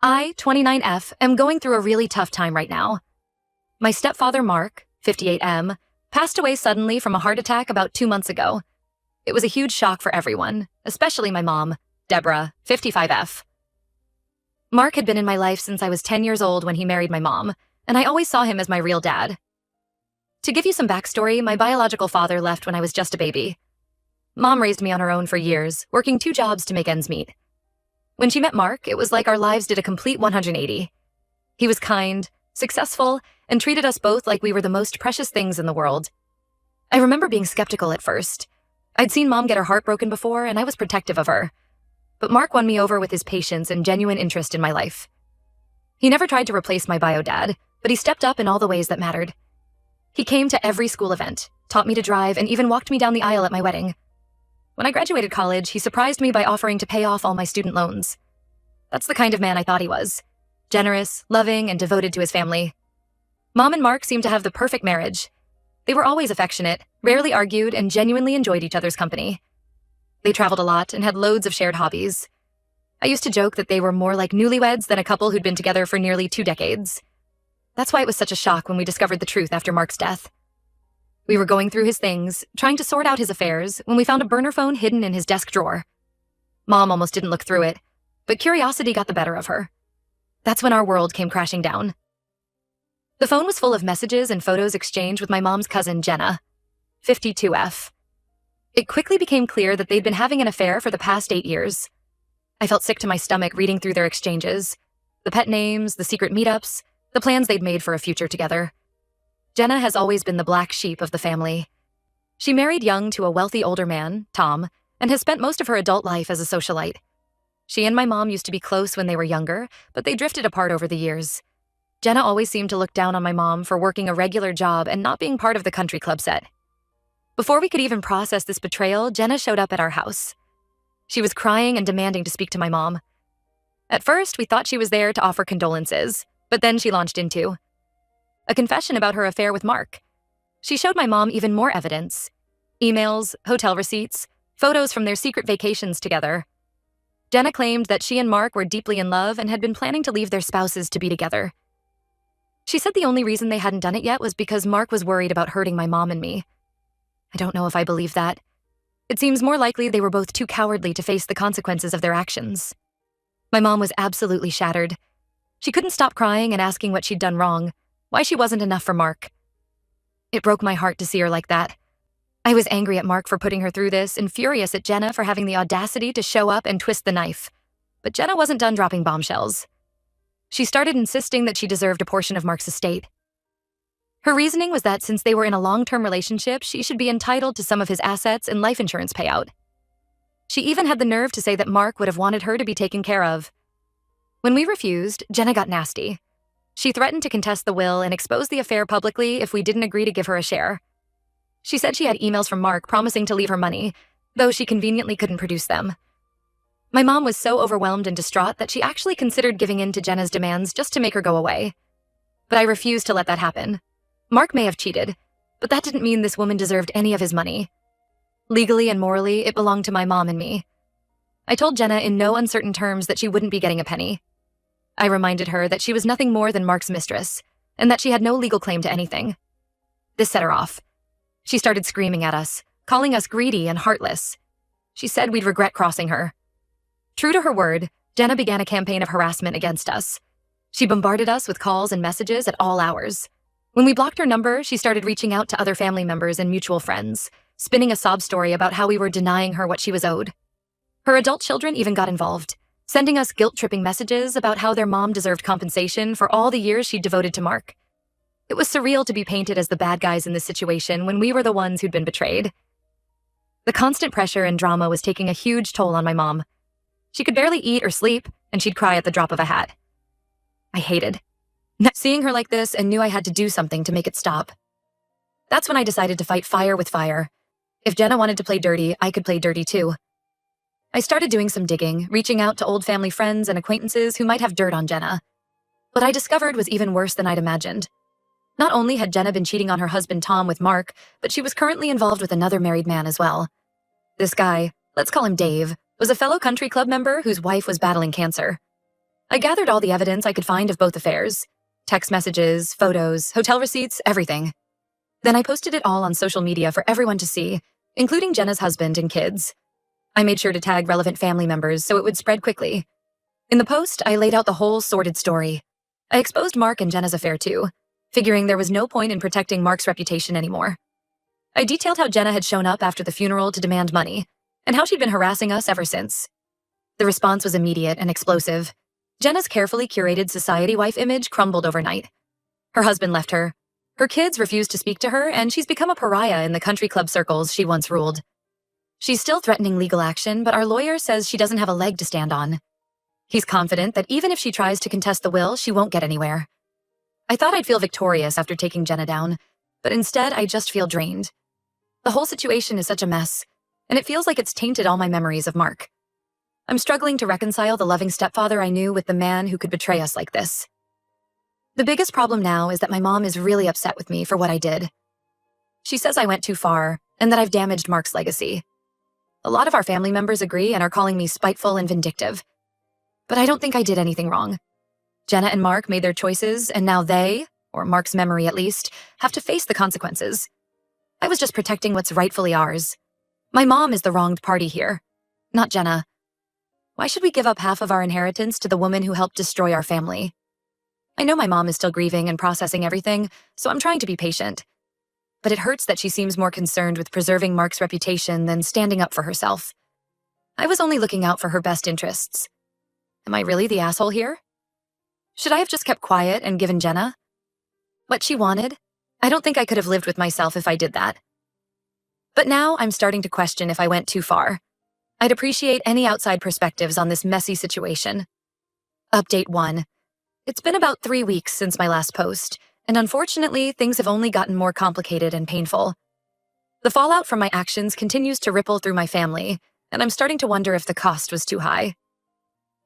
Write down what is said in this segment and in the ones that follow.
I, 29F, am going through a really tough time right now. My stepfather, Mark, 58M, passed away suddenly from a heart attack about 2 months ago. It was a huge shock for everyone, especially my mom, Deborah, 55F. Mark had been in my life since I was 10 years old when he married my mom, and I always saw him as my real dad. To give you some backstory, my biological father left when I was just a baby. Mom raised me on her own for years, working 2 jobs to make ends meet. When she met Mark, it was like our lives did a complete 180. He was kind, successful, and treated us both like we were the most precious things in the world. I remember being skeptical at first. I'd seen Mom get her heart broken before, and I was protective of her. But Mark won me over with his patience and genuine interest in my life. He never tried to replace my bio dad, but he stepped up in all the ways that mattered. He came to every school event, taught me to drive, and even walked me down the aisle at my wedding. When I graduated college, he surprised me by offering to pay off all my student loans. That's the kind of man I thought he was. Generous, loving, and devoted to his family. Mom and Mark seemed to have the perfect marriage. They were always affectionate, rarely argued, and genuinely enjoyed each other's company. They traveled a lot and had loads of shared hobbies. I used to joke that they were more like newlyweds than a couple who'd been together for nearly 2 decades. That's why it was such a shock when we discovered the truth after Mark's death. We were going through his things, trying to sort out his affairs, when we found a burner phone hidden in his desk drawer. Mom almost didn't look through it, but curiosity got the better of her. That's when our world came crashing down. The phone was full of messages and photos exchanged with my mom's cousin, Jenna, 52F. It quickly became clear that they'd been having an affair for the past 8 years. I felt sick to my stomach reading through their exchanges, the pet names, the secret meetups, the plans they'd made for a future together. Jenna has always been the black sheep of the family. She married young to a wealthy older man, Tom, and has spent most of her adult life as a socialite. She and my mom used to be close when they were younger, but they drifted apart over the years. Jenna always seemed to look down on my mom for working a regular job and not being part of the country club set. Before we could even process this betrayal, Jenna showed up at our house. She was crying and demanding to speak to my mom. At first, we thought she was there to offer condolences, but then she launched into a confession about her affair with Mark. She showed my mom even more evidence. Emails, hotel receipts, photos from their secret vacations together. Jenna claimed that she and Mark were deeply in love and had been planning to leave their spouses to be together. She said the only reason they hadn't done it yet was because Mark was worried about hurting my mom and me. I don't know if I believe that. It seems more likely they were both too cowardly to face the consequences of their actions. My mom was absolutely shattered. She couldn't stop crying and asking what she'd done wrong, why she wasn't enough for Mark. It broke my heart to see her like that. I was angry at Mark for putting her through this and furious at Jenna for having the audacity to show up and twist the knife. But Jenna wasn't done dropping bombshells. She started insisting that she deserved a portion of Mark's estate. Her reasoning was that since they were in a long-term relationship, she should be entitled to some of his assets and life insurance payout. She even had the nerve to say that Mark would have wanted her to be taken care of. When we refused, Jenna got nasty. She threatened to contest the will and expose the affair publicly if we didn't agree to give her a share. She said she had emails from Mark promising to leave her money, though she conveniently couldn't produce them. My mom was so overwhelmed and distraught that she actually considered giving in to Jenna's demands just to make her go away. But I refused to let that happen. Mark may have cheated, but that didn't mean this woman deserved any of his money. Legally and morally, it belonged to my mom and me. I told Jenna in no uncertain terms that she wouldn't be getting a penny. I reminded her that she was nothing more than Mark's mistress, and that she had no legal claim to anything. This set her off. She started screaming at us, calling us greedy and heartless. She said we'd regret crossing her. True to her word, Jenna began a campaign of harassment against us. She bombarded us with calls and messages at all hours. When we blocked her number, she started reaching out to other family members and mutual friends, spinning a sob story about how we were denying her what she was owed. Her adult children even got involved, sending us guilt-tripping messages about how their mom deserved compensation for all the years she'd devoted to Mark. It was surreal to be painted as the bad guys in this situation when we were the ones who'd been betrayed. The constant pressure and drama was taking a huge toll on my mom. She could barely eat or sleep, and she'd cry at the drop of a hat. I hated seeing her like this and knew I had to do something to make it stop. That's when I decided to fight fire with fire. If Jenna wanted to play dirty, I could play dirty too. I started doing some digging, reaching out to old family friends and acquaintances who might have dirt on Jenna. What I discovered was even worse than I'd imagined. Not only had Jenna been cheating on her husband Tom with Mark, but she was currently involved with another married man as well. This guy, let's call him Dave, was a fellow country club member whose wife was battling cancer. I gathered all the evidence I could find of both affairs. Text messages, photos, hotel receipts, everything. Then I posted it all on social media for everyone to see, including Jenna's husband and kids. I made sure to tag relevant family members so it would spread quickly. In the post, I laid out the whole sordid story. I exposed Mark and Jenna's affair too, figuring there was no point in protecting Mark's reputation anymore. I detailed how Jenna had shown up after the funeral to demand money, and how she'd been harassing us ever since. The response was immediate and explosive. Jenna's carefully curated society wife image crumbled overnight. Her husband left her. Her kids refused to speak to her, and she's become a pariah in the country club circles she once ruled. She's still threatening legal action, but our lawyer says she doesn't have a leg to stand on. He's confident that even if she tries to contest the will, she won't get anywhere. I thought I'd feel victorious after taking Jenna down, but instead I just feel drained. The whole situation is such a mess, and it feels like it's tainted all my memories of Mark. I'm struggling to reconcile the loving stepfather I knew with the man who could betray us like this. The biggest problem now is that my mom is really upset with me for what I did. She says I went too far, and that I've damaged Mark's legacy. A lot of our family members agree and are calling me spiteful and vindictive. But I don't think I did anything wrong. Jenna and Mark made their choices, and now they, or Mark's memory at least, have to face the consequences. I was just protecting what's rightfully ours. My mom is the wronged party here, not Jenna. Why should we give up half of our inheritance to the woman who helped destroy our family? I know my mom is still grieving and processing everything, so I'm trying to be patient. But it hurts that she seems more concerned with preserving Mark's reputation than standing up for herself. I was only looking out for her best interests. Am I really the asshole here? Should I have just kept quiet and given Jenna what she wanted? I don't think I could have lived with myself if I did that. But now I'm starting to question if I went too far. I'd appreciate any outside perspectives on this messy situation. Update 1. It's been about 3 weeks since my last post, and unfortunately, things have only gotten more complicated and painful. The fallout from my actions continues to ripple through my family, and I'm starting to wonder if the cost was too high.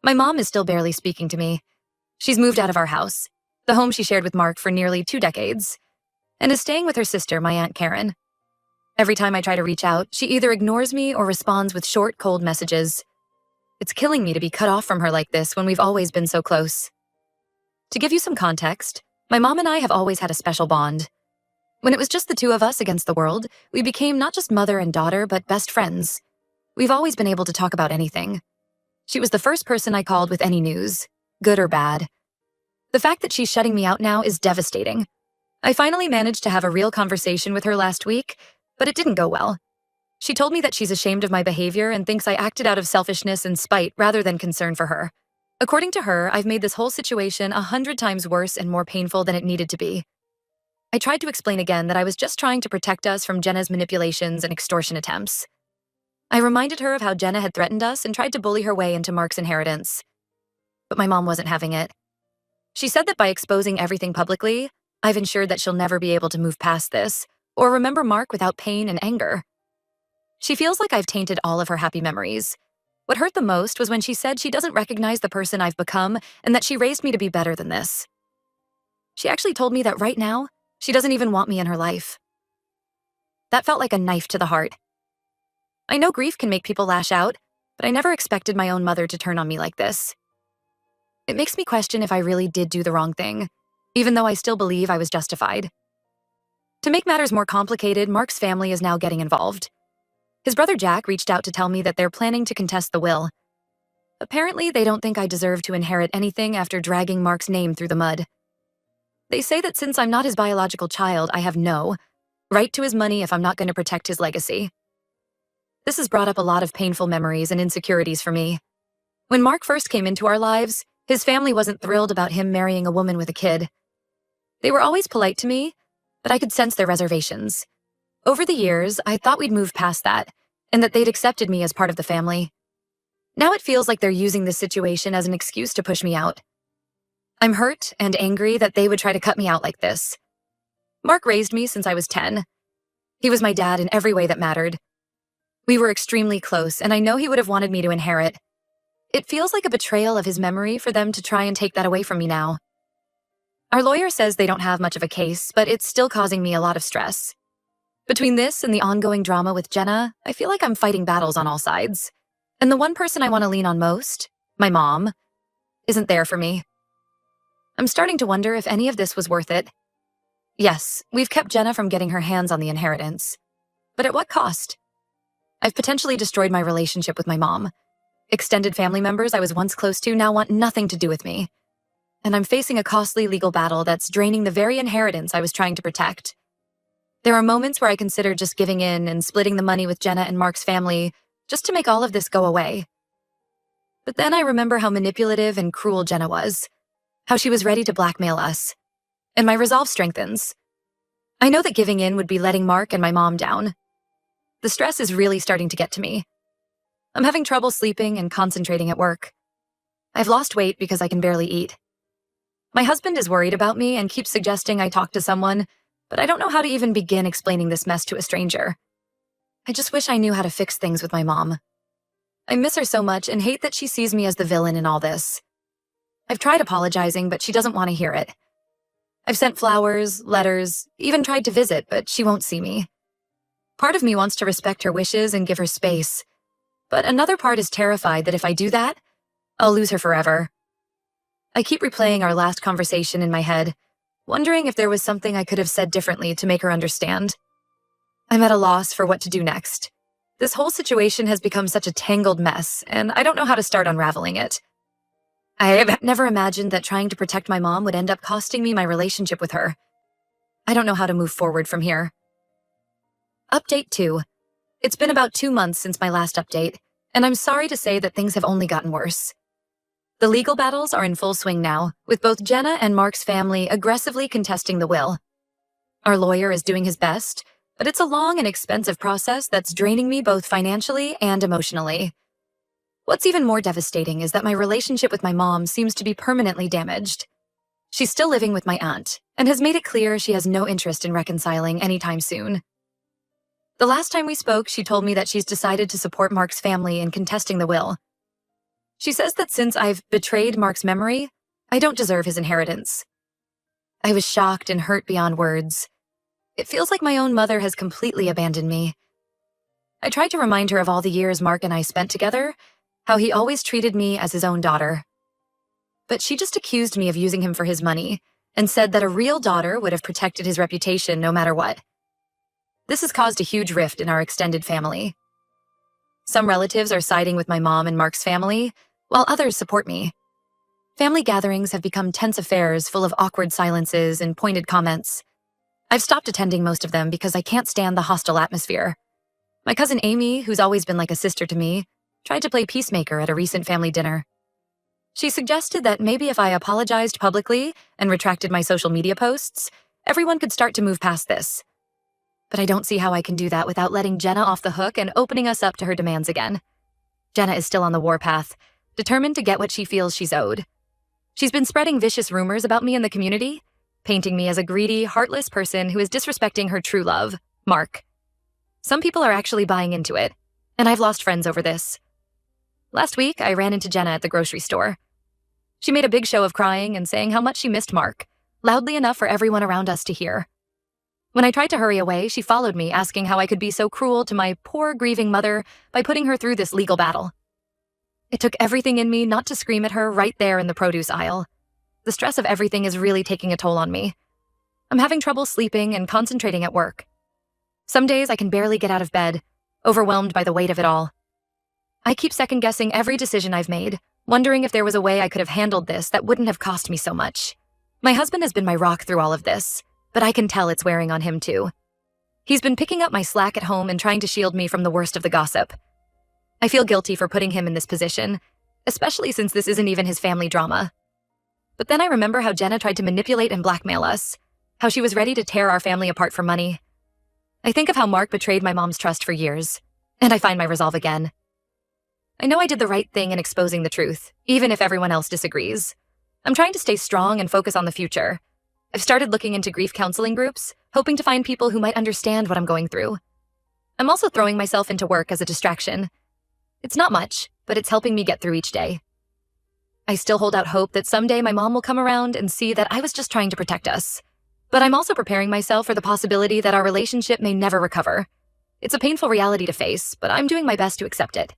My mom is still barely speaking to me. She's moved out of our house, the home she shared with Mark for nearly 2 decades, and is staying with her sister, my Aunt Karen. Every time I try to reach out, she either ignores me or responds with short, cold messages. It's killing me to be cut off from her like this when we've always been so close. To give you some context, my mom and I have always had a special bond. When it was just the two of us against the world, we became not just mother and daughter, but best friends. We've always been able to talk about anything. She was the first person I called with any news, good or bad. The fact that she's shutting me out now is devastating. I finally managed to have a real conversation with her last week, but it didn't go well. She told me that she's ashamed of my behavior and thinks I acted out of selfishness and spite rather than concern for her. According to her, I've made this whole situation 100 times worse and more painful than it needed to be. I tried to explain again that I was just trying to protect us from Jenna's manipulations and extortion attempts. I reminded her of how Jenna had threatened us and tried to bully her way into Mark's inheritance. But my mom wasn't having it. She said that by exposing everything publicly, I've ensured that she'll never be able to move past this, or remember Mark without pain and anger. She feels like I've tainted all of her happy memories. What hurt the most was when she said she doesn't recognize the person I've become and that she raised me to be better than this. She actually told me that right now, she doesn't even want me in her life. That felt like a knife to the heart. I know grief can make people lash out, but I never expected my own mother to turn on me like this. It makes me question if I really did do the wrong thing, even though I still believe I was justified. To make matters more complicated, Mark's family is now getting involved. His brother Jack reached out to tell me that they're planning to contest the will. Apparently, they don't think I deserve to inherit anything after dragging Mark's name through the mud. They say that since I'm not his biological child, I have no right to his money if I'm not going to protect his legacy. This has brought up a lot of painful memories and insecurities for me. When Mark first came into our lives, his family wasn't thrilled about him marrying a woman with a kid. They were always polite to me, but I could sense their reservations. Over the years, I thought we'd moved past that, and that they'd accepted me as part of the family. Now it feels like they're using this situation as an excuse to push me out. I'm hurt and angry that they would try to cut me out like this. Mark raised me since I was 10. He was my dad in every way that mattered. We were extremely close, and I know he would have wanted me to inherit. It feels like a betrayal of his memory for them to try and take that away from me now. Our lawyer says they don't have much of a case, but it's still causing me a lot of stress. Between this and the ongoing drama with Jenna, I feel like I'm fighting battles on all sides. And the one person I want to lean on most, my mom, isn't there for me. I'm starting to wonder if any of this was worth it. Yes, we've kept Jenna from getting her hands on the inheritance. But at what cost? I've potentially destroyed my relationship with my mom. Extended family members I was once close to now want nothing to do with me. And I'm facing a costly legal battle that's draining the very inheritance I was trying to protect. There are moments where I consider just giving in and splitting the money with Jenna and Mark's family just to make all of this go away. But then I remember how manipulative and cruel Jenna was, how she was ready to blackmail us, and my resolve strengthens. I know that giving in would be letting Mark and my mom down. The stress is really starting to get to me. I'm having trouble sleeping and concentrating at work. I've lost weight because I can barely eat. My husband is worried about me and keeps suggesting I talk to someone, but I don't know how to even begin explaining this mess to a stranger. I just wish I knew how to fix things with my mom. I miss her so much and hate that she sees me as the villain in all this. I've tried apologizing, but she doesn't want to hear it. I've sent flowers, letters, even tried to visit, but she won't see me. Part of me wants to respect her wishes and give her space, but another part is terrified that if I do that, I'll lose her forever. I keep replaying our last conversation in my head, wondering if there was something I could have said differently to make her understand. I'm at a loss for what to do next. This whole situation has become such a tangled mess, and I don't know how to start unraveling it. I have never imagined that trying to protect my mom would end up costing me my relationship with her. I don't know how to move forward from here. Update 2. It's been about 2 months since my last update, and I'm sorry to say that things have only gotten worse. The legal battles are in full swing now, with both Jenna and Mark's family aggressively contesting the will. Our lawyer is doing his best, but it's a long and expensive process that's draining me both financially and emotionally. What's even more devastating is that my relationship with my mom seems to be permanently damaged. She's still living with my aunt, and has made it clear she has no interest in reconciling anytime soon. The last time we spoke, she told me that she's decided to support Mark's family in contesting the will. She says that since I've betrayed Mark's memory, I don't deserve his inheritance. I was shocked and hurt beyond words. It feels like my own mother has completely abandoned me. I tried to remind her of all the years Mark and I spent together, how he always treated me as his own daughter. But she just accused me of using him for his money, and said that a real daughter would have protected his reputation no matter what. This has caused a huge rift in our extended family. Some relatives are siding with my mom and Mark's family, while others support me. Family gatherings have become tense affairs full of awkward silences and pointed comments. I've stopped attending most of them because I can't stand the hostile atmosphere. My cousin Amy, who's always been like a sister to me, tried to play peacemaker at a recent family dinner. She suggested that maybe if I apologized publicly and retracted my social media posts, everyone could start to move past this. But I don't see how I can do that without letting Jenna off the hook and opening us up to her demands again. Jenna is still on the warpath, determined to get what she feels she's owed. She's been spreading vicious rumors about me in the community, painting me as a greedy, heartless person who is disrespecting her true love, Mark. Some people are actually buying into it, and I've lost friends over this. Last week, I ran into Jenna at the grocery store. She made a big show of crying and saying how much she missed Mark, loudly enough for everyone around us to hear. When I tried to hurry away, she followed me, asking how I could be so cruel to my poor, grieving mother by putting her through this legal battle. It took everything in me not to scream at her right there in the produce aisle. The stress of everything is really taking a toll on me. I'm having trouble sleeping and concentrating at work. Some days I can barely get out of bed, overwhelmed by the weight of it all. I keep second-guessing every decision I've made, wondering if there was a way I could have handled this that wouldn't have cost me so much. My husband has been my rock through all of this, but I can tell it's wearing on him too. He's been picking up my slack at home and trying to shield me from the worst of the gossip. I feel guilty for putting him in this position, especially since this isn't even his family drama. But then I remember how Jenna tried to manipulate and blackmail us, how she was ready to tear our family apart for money. I think of how Mark betrayed my mom's trust for years, and I find my resolve again. I know I did the right thing in exposing the truth, even if everyone else disagrees. I'm trying to stay strong and focus on the future. I've started looking into grief counseling groups, hoping to find people who might understand what I'm going through. I'm also throwing myself into work as a distraction. It's not much, but it's helping me get through each day. I still hold out hope that someday my mom will come around and see that I was just trying to protect us. But I'm also preparing myself for the possibility that our relationship may never recover. It's a painful reality to face, but I'm doing my best to accept it.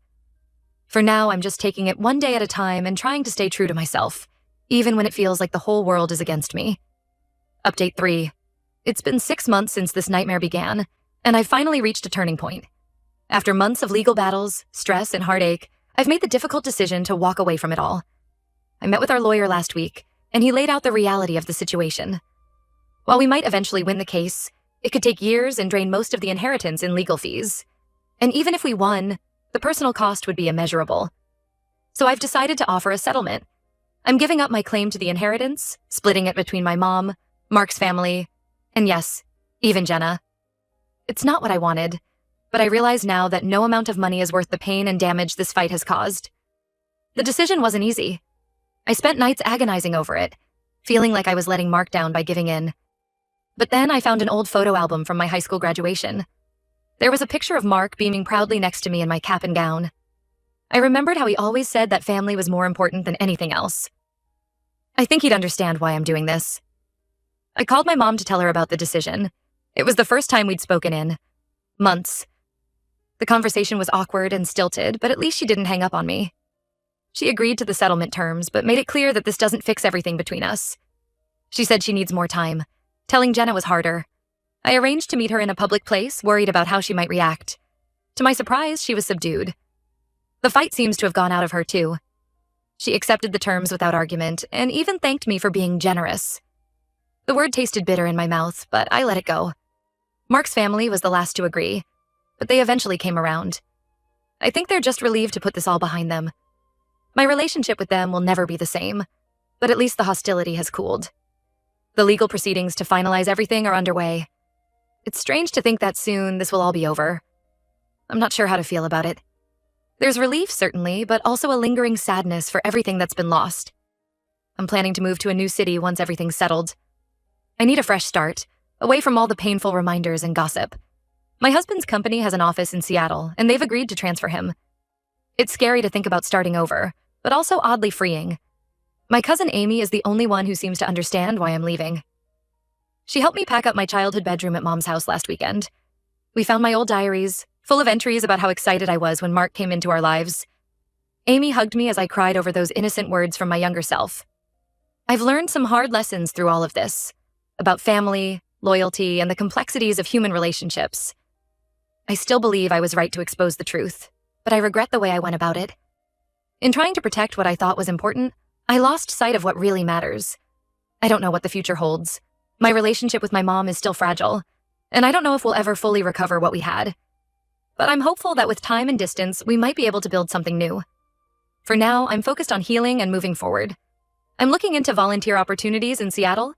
For now, I'm just taking it one day at a time and trying to stay true to myself, even when it feels like the whole world is against me. Update 3. It's been 6 months since this nightmare began, and I've finally reached a turning point. After months of legal battles, stress, and heartache, I've made the difficult decision to walk away from it all. I met with our lawyer last week, and he laid out the reality of the situation. While we might eventually win the case, it could take years and drain most of the inheritance in legal fees. And even if we won, the personal cost would be immeasurable. So I've decided to offer a settlement. I'm giving up my claim to the inheritance, splitting it between my mom, Mark's family, and yes, even Jenna. It's not what I wanted, but I realize now that no amount of money is worth the pain and damage this fight has caused. The decision wasn't easy. I spent nights agonizing over it, feeling like I was letting Mark down by giving in. But then I found an old photo album from my high school graduation. There was a picture of Mark beaming proudly next to me in my cap and gown. I remembered how he always said that family was more important than anything else. I think he'd understand why I'm doing this. I called my mom to tell her about the decision. It was the first time we'd spoken in months. The conversation was awkward and stilted, but at least she didn't hang up on me. She agreed to the settlement terms, but made it clear that this doesn't fix everything between us. She said she needs more time. Telling Jenna was harder. I arranged to meet her in a public place, worried about how she might react. To my surprise, she was subdued. The fight seems to have gone out of her, too. She accepted the terms without argument, and even thanked me for being generous. The word tasted bitter in my mouth, but I let it go. Mark's family was the last to agree, but they eventually came around. I think they're just relieved to put this all behind them. My relationship with them will never be the same, but at least the hostility has cooled. The legal proceedings to finalize everything are underway. It's strange to think that soon this will all be over. I'm not sure how to feel about it. There's relief, certainly, but also a lingering sadness for everything that's been lost. I'm planning to move to a new city once everything's settled. I need a fresh start, away from all the painful reminders and gossip. My husband's company has an office in Seattle, and they've agreed to transfer him. It's scary to think about starting over, but also oddly freeing. My cousin Amy is the only one who seems to understand why I'm leaving. She helped me pack up my childhood bedroom at Mom's house last weekend. We found my old diaries, full of entries about how excited I was when Mark came into our lives. Amy hugged me as I cried over those innocent words from my younger self. I've learned some hard lessons through all of this, about family, loyalty, and the complexities of human relationships. I still believe I was right to expose the truth, but I regret the way I went about it. In trying to protect what I thought was important, I lost sight of what really matters. I don't know what the future holds. My relationship with my mom is still fragile, and I don't know if we'll ever fully recover what we had. But I'm hopeful that with time and distance, we might be able to build something new. For now, I'm focused on healing and moving forward. I'm looking into volunteer opportunities in Seattle,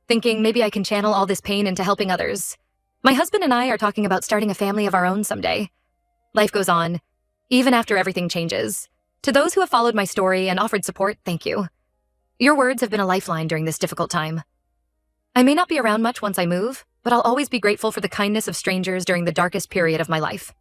thinking maybe I can channel all this pain into helping others. My husband and I are talking about starting a family of our own someday. Life goes on, even after everything changes. To those who have followed my story and offered support, thank you. Your words have been a lifeline during this difficult time. I may not be around much once I move, but I'll always be grateful for the kindness of strangers during the darkest period of my life.